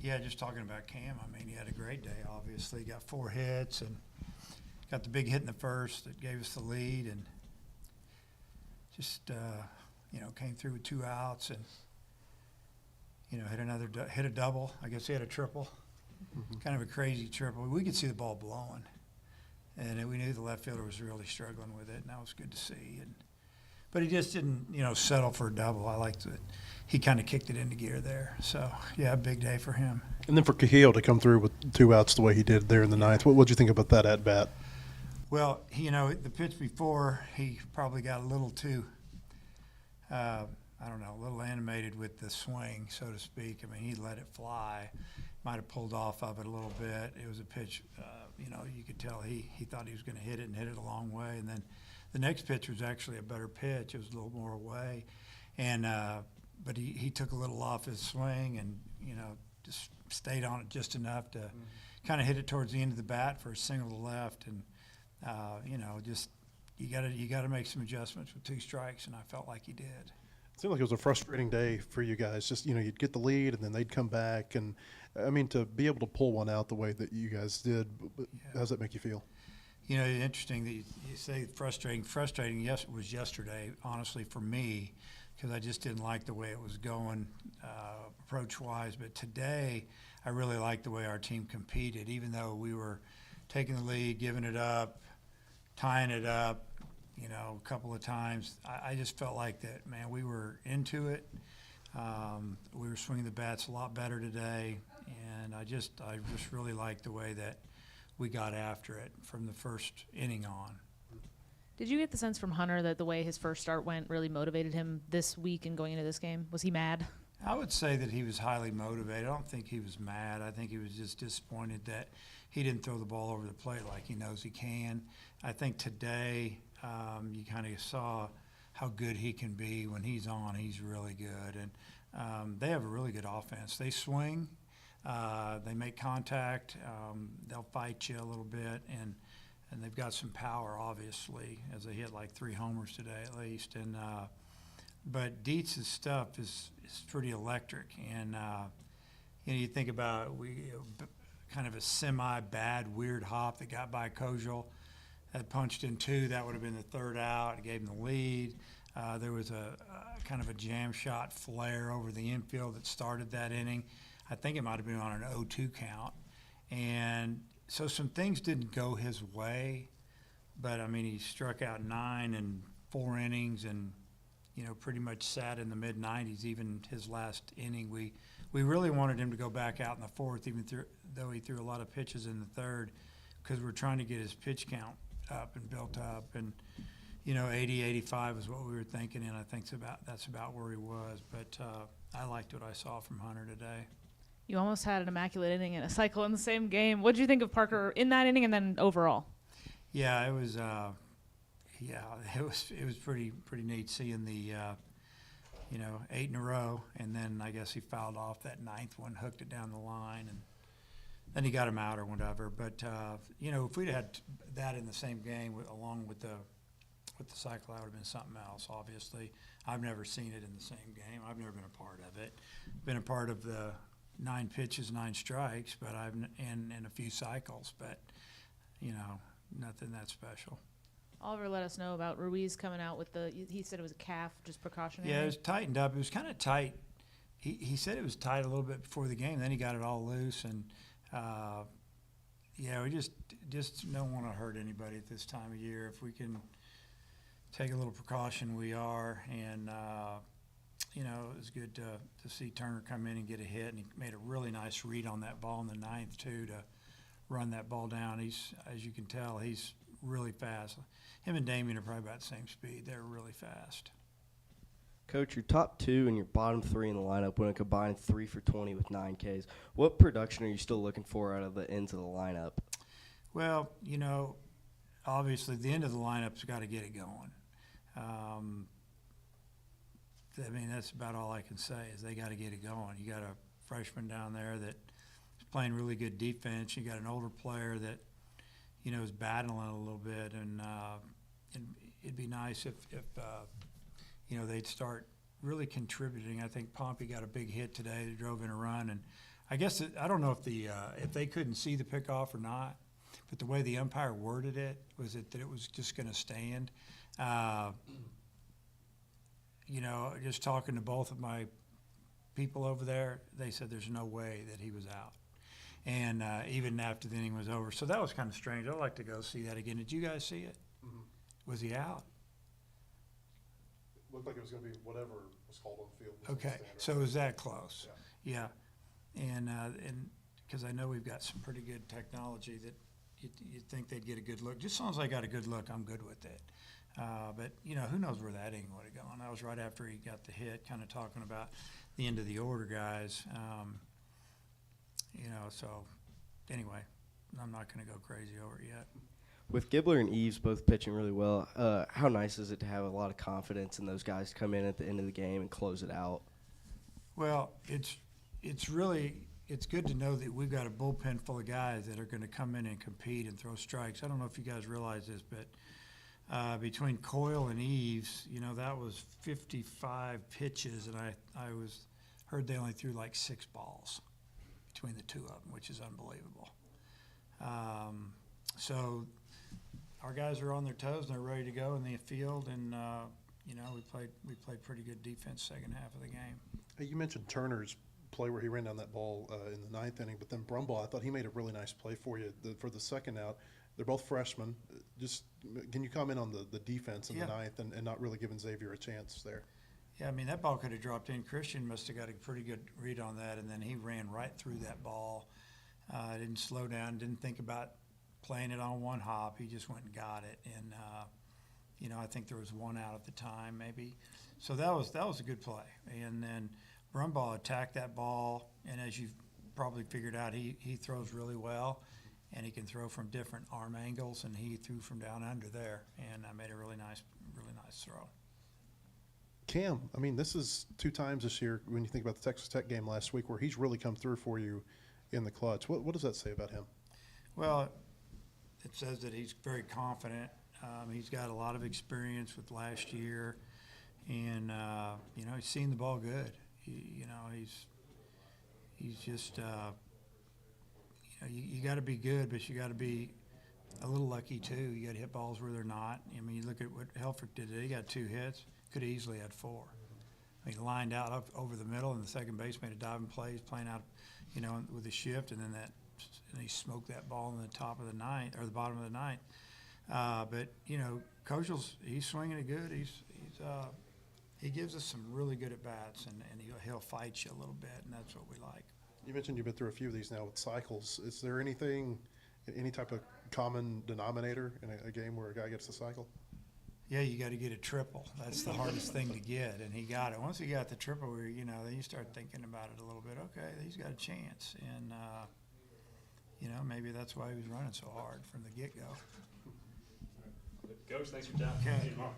Yeah, just talking about Cam, I mean, he had a great day, obviously. Got 4 hits and got the big hit in the first that gave us the lead, and just, came through with 2 outs and, hit a double. I guess he had a triple. Mm-hmm. Kind of a crazy triple. We could see the ball blowing, and we knew the left fielder was really struggling with it, and that was good to see. But he just didn't, settle for a double. I liked it. He kind of kicked it into gear there. So, yeah, big day for him. And then for Cahill to come through with 2 outs the way he did there in the ninth, what did you think about that at bat? Well, the pitch before, he probably got a little too, a little animated with the swing, so to speak. I mean, he let it fly. Might have pulled off of it a little bit. It was a pitch, you could tell he thought he was going to hit it and hit it a long way. And then the next pitch was actually a better pitch. It was a little more away. And but he took a little off his swing and, just stayed on it just enough to kind of hit it towards the end of the bat for a single to left. And, just you got to make some adjustments with 2 strikes, and I felt like he did. It seemed like it was a frustrating day for you guys. Just, you'd get the lead and then they'd come back. And, I mean, to be able to pull one out the way that you guys did, how does that make you feel? Interesting that you say frustrating. Frustrating, yes, it was yesterday, honestly, for me, because I just didn't like the way it was going approach-wise. But today, I really liked the way our team competed, even though we were taking the lead, giving it up, tying it up, a couple of times. I just felt like that, man, we were into it. We were swinging the bats a lot better today, and I just really liked the way that we got after it from the first inning on. Did you get the sense from Hunter that the way his first start went really motivated him this week and going into this game? Was he mad? I would say that he was highly motivated. I don't think he was mad. I think he was just disappointed that he didn't throw the ball over the plate like he knows he can. I think today you kind of saw how good he can be. When he's on, he's really good. And they have a really good offense. They swing. They make contact. They'll fight you a little bit, and they've got some power, obviously, as they hit like 3 homers today at least. And but Dietz's stuff is pretty electric, and you think about kind of a semi-bad weird hop that got by Kojal, had punched in 2. That would have been the 3rd out. It gave him the lead. There was a kind of a jam shot flare over the infield that started that inning. I think it might have been on an 0-2 count. And so some things didn't go his way, but, I mean, he struck out 9 in 4 innings and, pretty much sat in the mid-90s, even his last inning. We really wanted him to go back out in the 4th, even though he threw a lot of pitches in the 3rd, because we're trying to get his pitch count up and built up. And, 80, 85 is what we were thinking, and I think that's about where he was. But I liked what I saw from Hunter today. You almost had an immaculate inning and a cycle in the same game. What did you think of Parker in that inning and then overall? Yeah, it was. It was pretty neat seeing the 8 in a row, and then I guess he fouled off that 9th one, hooked it down the line, and then he got him out or whatever. But if we'd had that in the same game along with the cycle, that would have been something else. Obviously, I've never seen it in the same game. I've never been a part of it. Been a part of the 9 pitches, 9 strikes, but in a few cycles, but nothing that special. Oliver let us know about Ruiz coming out with he said it was a calf, just precautionary. Yeah, it was tightened up. It was kind of tight. He said it was tight a little bit before the game. Then he got it all loose, and we just don't want to hurt anybody at this time of year. If we can take a little precaution, we are. And it was good to see Turner come in and get a hit, and he made a really nice read on that ball in the 9th too, to run that ball down. As you can tell, he's really fast. Him and Damien are probably about the same speed. They're really fast. Coach, your top 2 and your bottom 3 in the lineup went a combined 3 for 20 with 9 Ks. What production are you still looking for out of the ends of the lineup? Well, obviously the end of the lineup's got to get it going. That's about all I can say is they got to get it going. You got a freshman down there that is playing really good defense. You got an older player that is battling a little bit, and it'd be nice if they'd start really contributing. I think Pompey got a big hit today that drove in a run, and I guess I don't know if they couldn't see the pickoff or not, but the way the umpire worded it was that it was just going to stand. You know, just talking to both of my people over there, they said there's no way that he was out. And even after the inning was over. So that was kind of strange. I'd like to go see that again. Did you guys see it? Mm-hmm. Was he out? Looked like it was going to be whatever was called on the field. Okay, so it was that close. Yeah. And because I know we've got some pretty good technology that you'd think they'd get a good look. Just as long as I got a good look, I'm good with it. But, you know, who knows where that inning would have gone. That was right after he got the hit, kind of talking about the end of the order guys. You know, so anyway, I'm not going to go crazy over it yet. With Gibbler and Eves both pitching really well, how nice is it to have a lot of confidence in those guys to come in at the end of the game and close it out? Well, it's good to know that we've got a bullpen full of guys that are going to come in and compete and throw strikes. I don't know if you guys realize this, but between Coyle and Eves, you know, that was 55 pitches, and I heard they only threw like 6 balls between the two of them, which is unbelievable. So our guys are on their toes and they're ready to go in the field, and you know, we played pretty good defense second half of the game. Hey, you mentioned Turner's play where he ran down that ball in the 9th inning, but then Brumbaugh, I thought he made a really nice play for you for the second out. They're both freshmen. Just can you comment on the defense in the 9th and not really giving Xavier a chance there? Yeah, I mean, that ball could have dropped in. Christian must have got a pretty good read on that, and then he ran right through that ball. Didn't slow down, didn't think about playing it on one hop. He just went and got it. And, you know, I think there was 1 out at the time maybe. So that was a good play. And then Brumbaugh attacked that ball, and as you've probably figured out, he throws really well, and he can throw from different arm angles, and he threw from down under there, and I made a really nice throw. Cam, I mean, this is 2 times this year when you think about the Texas Tech game last week where he's really come through for you in the clutch. What does that say about him? Well, it says that he's very confident. He's got a lot of experience with last year, and you know, he's seen the ball good. You know, he's just you know, you got to be good, but you got to be a little lucky too. You got to hit balls where they're not. I mean, you look at what Helfrich did today. He got 2 hits. Could have easily had 4. I mean, he lined out up over the middle, and the second base made a diving play. He's playing out, you know, with a shift, and then he smoked that ball in the top of the 9th or the bottom of the 9th. But you know, Kojal's he's swinging it good. He gives us some really good at bats, and he'll fight you a little bit, and that's what we like. You mentioned you've been through a few of these now with cycles. Is there any type of common denominator in a game where a guy gets a cycle? Yeah, you got to get a triple. That's the hardest thing to get, and he got it. Once he got the triple, you know, then you start thinking about it a little bit. Okay, he's got a chance, and you know, maybe that's why he was running so hard from the get-go. Coach, thanks for your time. Okay. See you tomorrow.